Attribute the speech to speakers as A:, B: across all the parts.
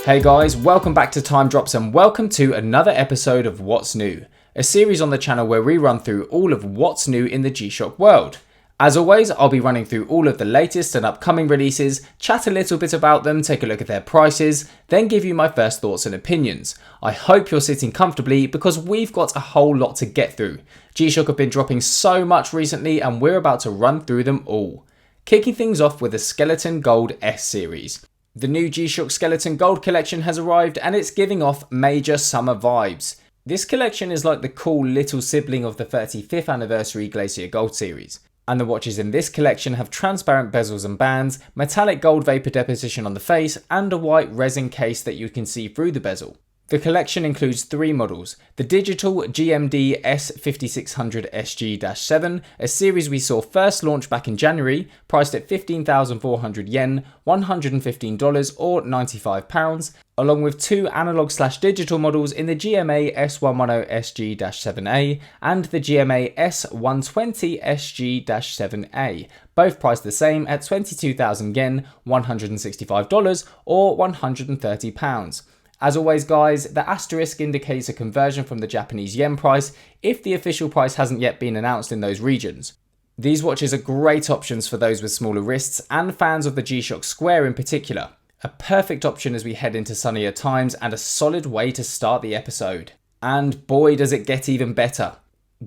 A: Hey guys, welcome back to Time Drops and welcome to another episode of What's New, a series on the channel where we run through all of what's new in the GShock world. As always, I'll be running through all of the latest and upcoming releases, chat a little bit about them, take a look at their prices, then give you my first thoughts and opinions. I hope you're sitting comfortably because we've got a whole lot to get through. GShock have been dropping so much recently and we're about to run through them all. Kicking things off with the Skeleton Gold S series. The new GShock Skeleton Gold collection has arrived and it's giving off major summer vibes. This collection is like the cool little sibling of the 35th anniversary Glacier Gold series. And the watches in this collection have transparent bezels and bands, metallic gold vapor deposition on the face, and a white resin case that you can see through the bezel. The collection includes three models: the digital GMD S5600 SG-7, a series we saw first launch back in January, priced at 15,400 yen, $115 or £95, along with two analog/digital models in the GMA S110 SG-7A and the GMA S120 SG-7A, both priced the same at 22,000 yen, $165 or £130. As always guys, the asterisk indicates a conversion from the Japanese yen price if the official price hasn't yet been announced in those regions. These watches are great options for those with smaller wrists and fans of the GShock Square in particular. A perfect option as we head into sunnier times and a solid way to start the episode. And boy does it get even better.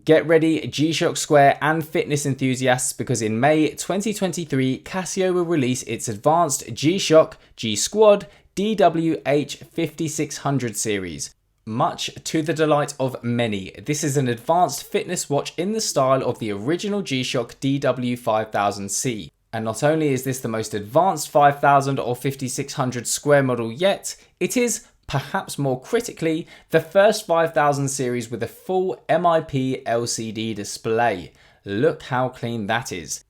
A: Get ready GShock Square and fitness enthusiasts, because in May 2023 Casio will release its advanced GShock G Squad DWH5600 series. Much to the delight of many, this is an advanced fitness watch in the style of the original GShock DW5000C. And not only is this the most advanced 5000 or 5600 square model yet, it is, perhaps more critically, the first 5000 series with a full MIP LCD display. Look how clean that is.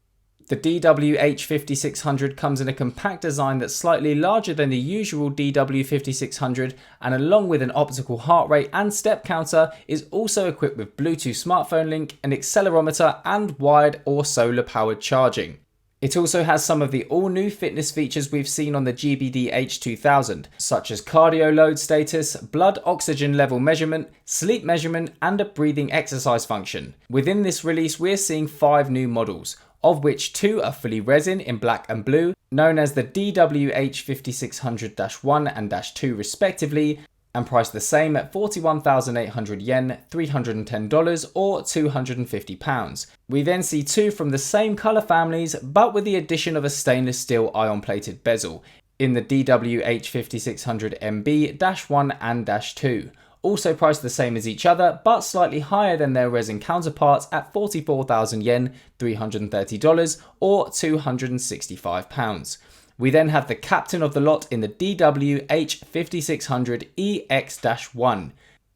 A: The DWH5600 comes in a compact design that's slightly larger than the usual DW5600, and along with an optical heart rate and step counter is also equipped with Bluetooth smartphone link, an accelerometer and wired or solar powered charging. It also has some of the all-new fitness features we've seen on the GBD H2000, such as cardio load status, blood oxygen level measurement, sleep measurement and a breathing exercise function. Within this release we're seeing 5 new models, of which 2 are fully resin in black and blue, known as the DWH5600-1 and -2 respectively, and priced the same at 41,800 yen, $310 or £250. We then see 2 from the same colour families, but with the addition of a stainless steel ion plated bezel, in the DWH5600MB-1 and -2. Also priced the same as each other, but slightly higher than their resin counterparts at 44,000 yen, $330 or £265. We then have the captain of the lot in the DWH5600EX-1.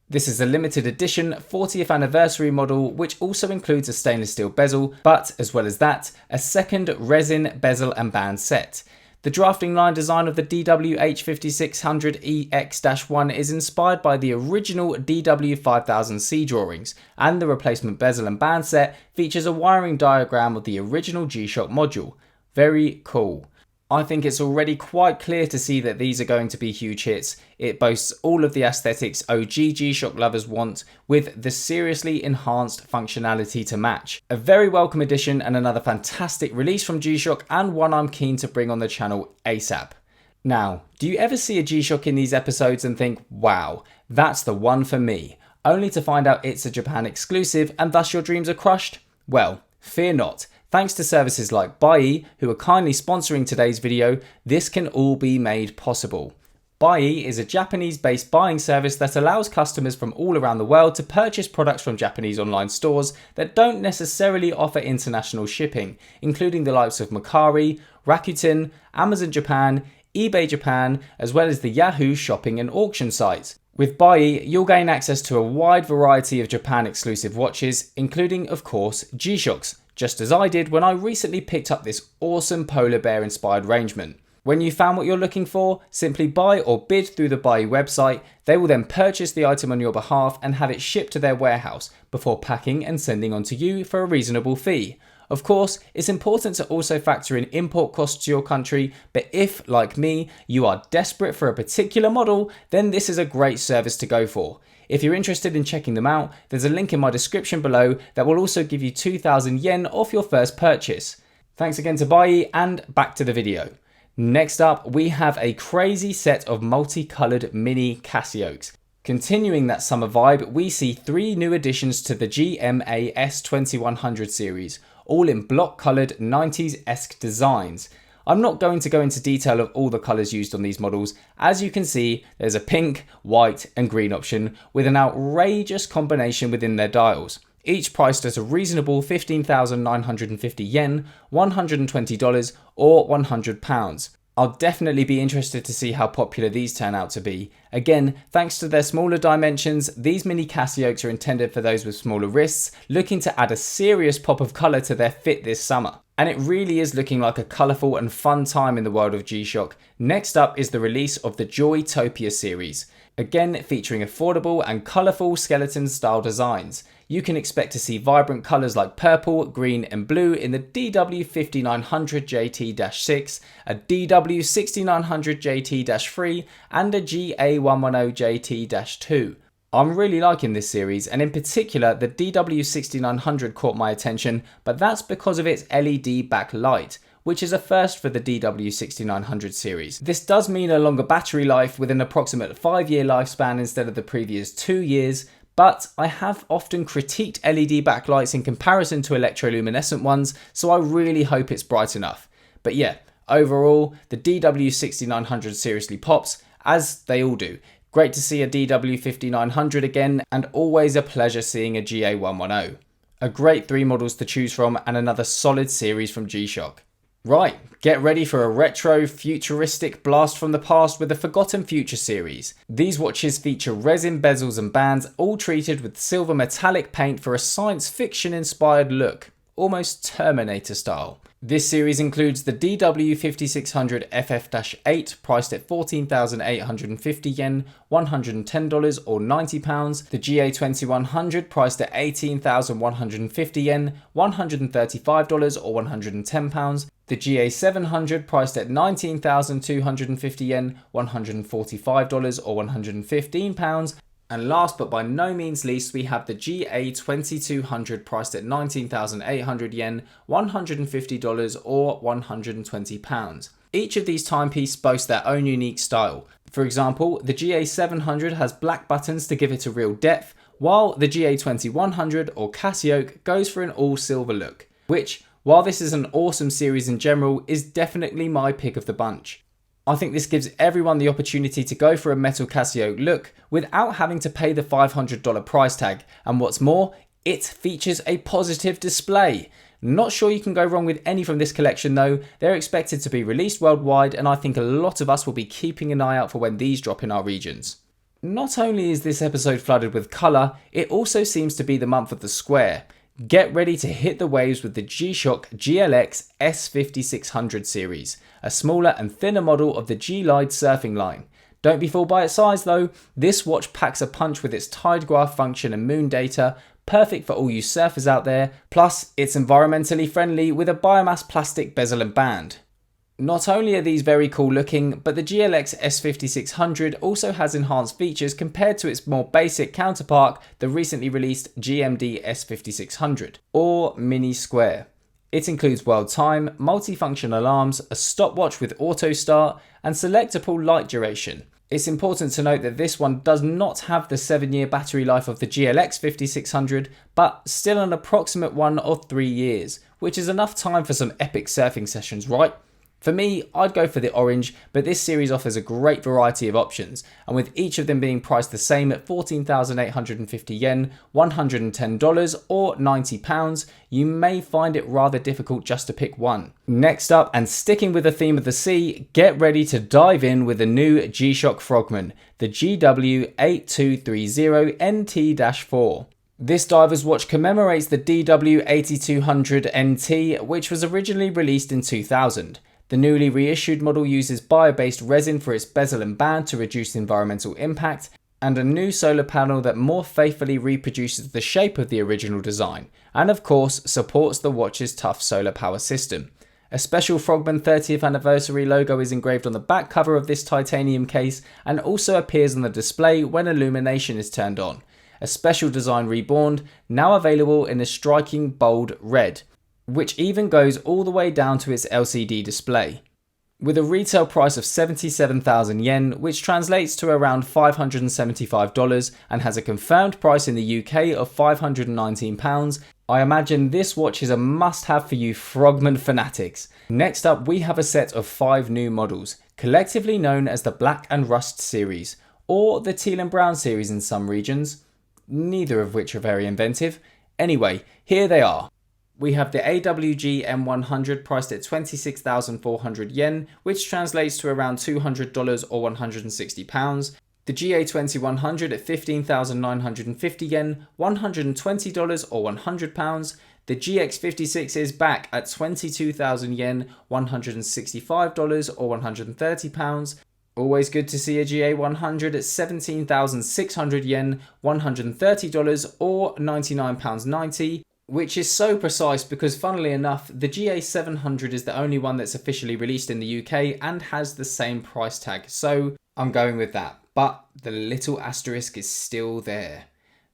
A: This is a limited edition 40th anniversary model which also includes a stainless steel bezel, but as well as that, a second resin bezel and band set. The drafting line design of the DWH5600EX-1 is inspired by the original DW5000C drawings, and the replacement bezel and band set features a wiring diagram of the original GShock module. Very cool. I think it's already quite clear to see that these are going to be huge hits. It boasts all of the aesthetics OG GShock lovers want, with the seriously enhanced functionality to match. A very welcome addition and another fantastic release from GShock, and one I'm keen to bring on the channel ASAP. Now, do you ever see a GShock in these episodes and think, wow, that's the one for me, only to find out it's a Japan exclusive and thus your dreams are crushed? Well, fear not. Thanks to services like Buy, who are kindly sponsoring today's video, this can all be made possible. Buy is a Japanese-based buying service that allows customers from all around the world to purchase products from Japanese online stores that don't necessarily offer international shipping, including the likes of Mercari, Rakuten, Amazon Japan, eBay Japan, as well as the Yahoo shopping and auction sites. With Buy, you'll gain access to a wide variety of Japan exclusive watches, including, of course, GShocks, just as I did when I recently picked up this awesome polar bear inspired arrangement. When you found what you're looking for, simply buy or bid through the Buy website. They will then purchase the item on your behalf and have it shipped to their warehouse before packing and sending on to you for a reasonable fee. Of course, it's important to also factor in import costs to your country, but if, like me, you are desperate for a particular model, then this is a great service to go for. If you're interested in checking them out, there's a link in my description below that will also give you 2,000 yen off your first purchase. Thanks again to Bai, and back to the video. Next up, we have a crazy set of multicolored mini Casios. Continuing that summer vibe, we see 3 new additions to the GMA S2100 series, all in block-coloured 90s-esque designs. I'm not going to go into detail of all the colours used on these models. As you can see, there's a pink, white and green option with an outrageous combination within their dials. Each priced at a reasonable 15,950 yen, $120 or £100. I'll definitely be interested to see how popular these turn out to be. Again, thanks to their smaller dimensions, these mini Casios are intended for those with smaller wrists, looking to add a serious pop of colour to their fit this summer. And it really is looking like a colourful and fun time in the world of GShock. Next up is the release of the Joytopia series. Again, featuring affordable and colourful skeleton style designs. You can expect to see vibrant colours like purple, green and blue in the DW5900JT-6, a DW6900JT-3 and a GA110JT-2. I'm really liking this series, and in particular the DW6900 caught my attention, but that's because of its LED backlight, which is a first for the DW6900 series. This does mean a longer battery life with an approximate 5-year lifespan instead of the previous 2 years, but I have often critiqued LED backlights in comparison to electroluminescent ones, so I really hope it's bright enough. But yeah, overall, the DW6900 seriously pops, as they all do. Great to see a DW5900 again, and always a pleasure seeing a GA110. A great 3 models to choose from, and another solid series from GShock. Right, get ready for a retro, futuristic blast from the past with the Forgotten Future series. These watches feature resin bezels and bands, all treated with silver metallic paint for a science fiction inspired look, almost Terminator style. This series includes the DW5600 FF-8 priced at 14,850 yen, $110 or £90, the GA2100 priced at 18,150 yen, $135 or £110, the GA700 priced at 19,250 yen, $145 or £115, and last but by no means least, we have the GA2200 priced at 19,800 yen, $150 or £120. Each of these timepieces boast their own unique style. For example, the GA700 has black buttons to give it a real depth, while the GA2100 or Casio goes for an all silver look, which, while this is an awesome series in general, is definitely my pick of the bunch. I think this gives everyone the opportunity to go for a metal Casio look without having to pay the $500 price tag, and what's more, it features a positive display. Not sure you can go wrong with any from this collection though. They're expected to be released worldwide, and I think a lot of us will be keeping an eye out for when these drop in our regions. Not only is this episode flooded with colour, it also seems to be the month of the square. Get ready to hit the waves with the GShock GLX S5600 series, a smaller and thinner model of the GLINE surfing line. Don't be fooled by its size though, this watch packs a punch with its tide graph function and moon data, perfect for all you surfers out there, plus it's environmentally friendly with a biomass plastic bezel and band. Not only are these very cool looking, but the GLX S5600 also has enhanced features compared to its more basic counterpart, the recently released GMD S5600, or Mini Square. It includes world time, multifunction alarms, a stopwatch with auto start, and selectable light duration. It's important to note that this one does not have the 7-year battery life of the GLX 5600, but still an approximate one of 3 years, which is enough time for some epic surfing sessions, right? For me, I'd go for the orange, but this series offers a great variety of options, and with each of them being priced the same at 14,850 yen, $110 or £90, you may find it rather difficult just to pick one. Next up, and sticking with the theme of the sea, get ready to dive in with the new GShock Frogman, the GW8230NT-4. This diver's watch commemorates the DW8200NT, which was originally released in 2000. The newly reissued model uses bio-based resin for its bezel and band to reduce environmental impact, and a new solar panel that more faithfully reproduces the shape of the original design, and of course supports the watch's tough solar power system. A special Frogman 30th anniversary logo is engraved on the back cover of this titanium case and also appears on the display when illumination is turned on. A special design reborn, now available in a striking bold red, which even goes all the way down to its LCD display. With a retail price of 77,000 yen, which translates to around $575 and has a confirmed price in the UK of £519, I imagine this watch is a must-have for you Frogman fanatics. Next up, we have a set of 5 new models, collectively known as the Black and Rust series, or the Teal and Brown series in some regions, neither of which are very inventive. Anyway, here they are. We have the AWG M100 priced at 26,400 yen, which translates to around $200 or £160. The GA2100 at 15,950 yen, $120 or £100. The GX56 is back at 22,000 yen, $165 or £130. Always good to see a GA100 at 17,600 yen, $130 or £99.90. Which is so precise because funnily enough, the GA700 is the only one that's officially released in the UK and has the same price tag, so I'm going with that. But the little asterisk is still there.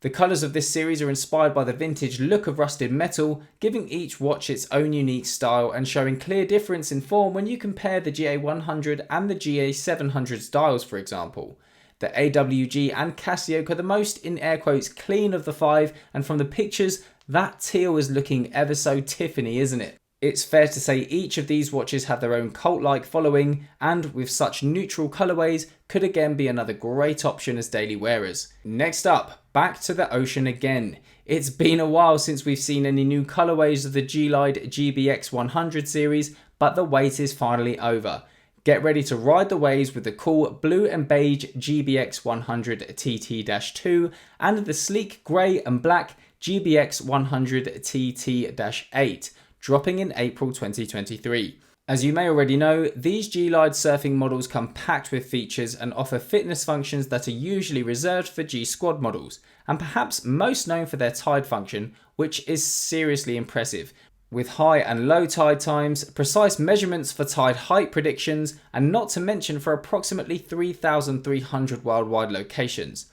A: The colours of this series are inspired by the vintage look of rusted metal, giving each watch its own unique style and showing clear difference in form when you compare the GA100 and the GA700's dials, for example. The AWG and Casio are the most, in air quotes, clean of the 5, and from the pictures, that teal is looking ever so Tiffany, isn't it? It's fair to say each of these watches have their own cult-like following, and with such neutral colourways, could again be another great option as daily wearers. Next up, back to the ocean again. It's been a while since we've seen any new colourways of the GLINE GBX100 series, but the wait is finally over. Get ready to ride the waves with the cool blue and beige GBX100 TT-2 and the sleek grey and black GBX100 TT-8, dropping in April 2023. As you may already know, these G-Glide surfing models come packed with features and offer fitness functions that are usually reserved for G-Squad models, and perhaps most known for their tide function, which is seriously impressive, with high and low tide times, precise measurements for tide height predictions, and not to mention for approximately 3,300 worldwide locations.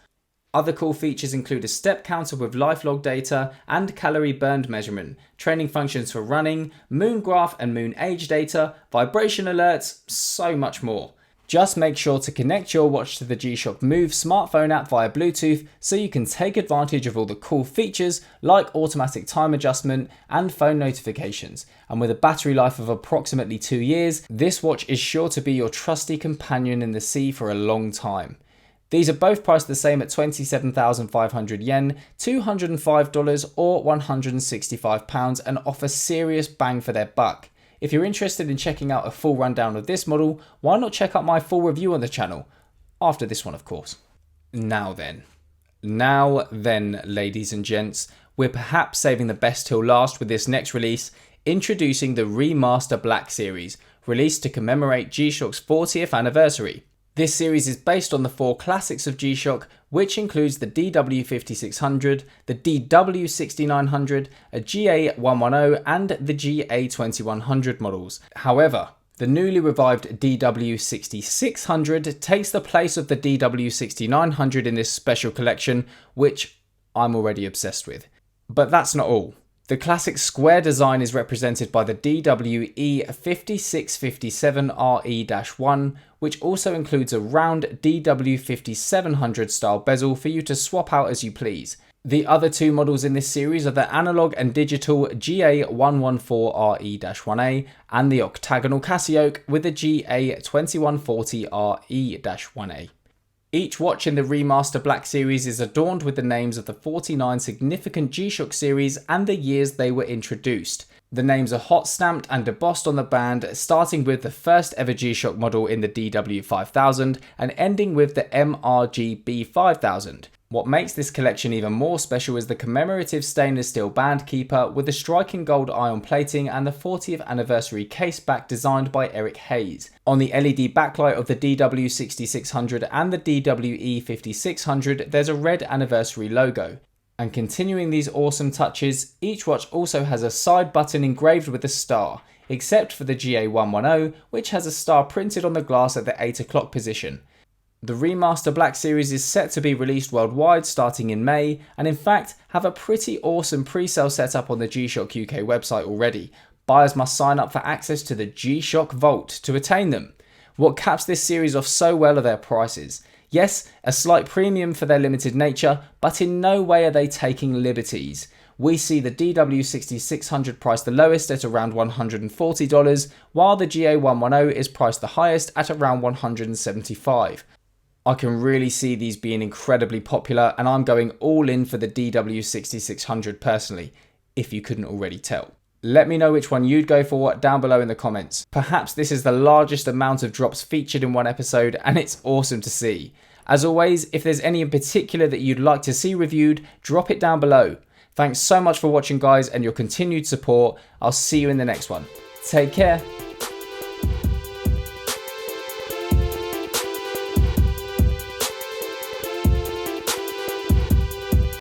A: Other cool features include a step counter with lifelog data and calorie burned measurement, training functions for running, moon graph and moon age data, vibration alerts, so much more. Just make sure to connect your watch to the GShock Move smartphone app via Bluetooth so you can take advantage of all the cool features like automatic time adjustment and phone notifications. And with a battery life of approximately 2 years, this watch is sure to be your trusty companion in the sea for a long time. These are both priced the same at 27,500 yen, $205 or £165 and offer serious bang for their buck. If you're interested in checking out a full rundown of this model, why not check out my full review on the channel? After this one, of course. Now then, ladies and gents, we're perhaps saving the best till last with this next release, introducing the Remaster Black series, released to commemorate G-Shock's 40th anniversary. This series is based on the 4 classics of G-Shock, which includes the DW5600, the DW6900, a GA110 and the GA2100 models. However, the newly revived DW6600 takes the place of the DW6900 in this special collection, which I'm already obsessed with. But that's not all. The classic square design is represented by the DWE5657RE-1, which also includes a round DW5700 style bezel for you to swap out as you please. The other 2 models in this series are the analog and digital GA114RE-1A and the octagonal Casio with the GA2140RE-1A. Each watch in the Remaster Black series is adorned with the names of the 49 significant G-Shock series and the years they were introduced. The names are hot stamped and embossed on the band, starting with the first ever G-Shock model in the DW5000 and ending with the MRGB5000. What makes this collection even more special is the commemorative stainless steel band keeper with the striking gold ion plating and the 40th anniversary case back designed by Eric Hayes. On the LED backlight of the DW6600 and the DWE5600 there's a red anniversary logo. And continuing these awesome touches, each watch also has a side button engraved with a star, except for the GA110 which has a star printed on the glass at the 8 o'clock position. The Remaster Black Series is set to be released worldwide starting in May, and in fact have a pretty awesome pre-sale setup on the GShock UK website already. Buyers must sign up for access to the GShock Vault to attain them. What caps this series off so well are their prices. Yes, a slight premium for their limited nature, but in no way are they taking liberties. We see the DW6600 priced the lowest at around $140, while the GA110 is priced the highest at around $175. I can really see these being incredibly popular, and I'm going all in for the DW6600 personally, if you couldn't already tell. Let me know which one you'd go for down below in the comments. Perhaps this is the largest amount of drops featured in one episode, and it's awesome to see. As always, if there's any in particular that you'd like to see reviewed, drop it down below. Thanks so much for watching guys and your continued support. I'll see you in the next one. Take care.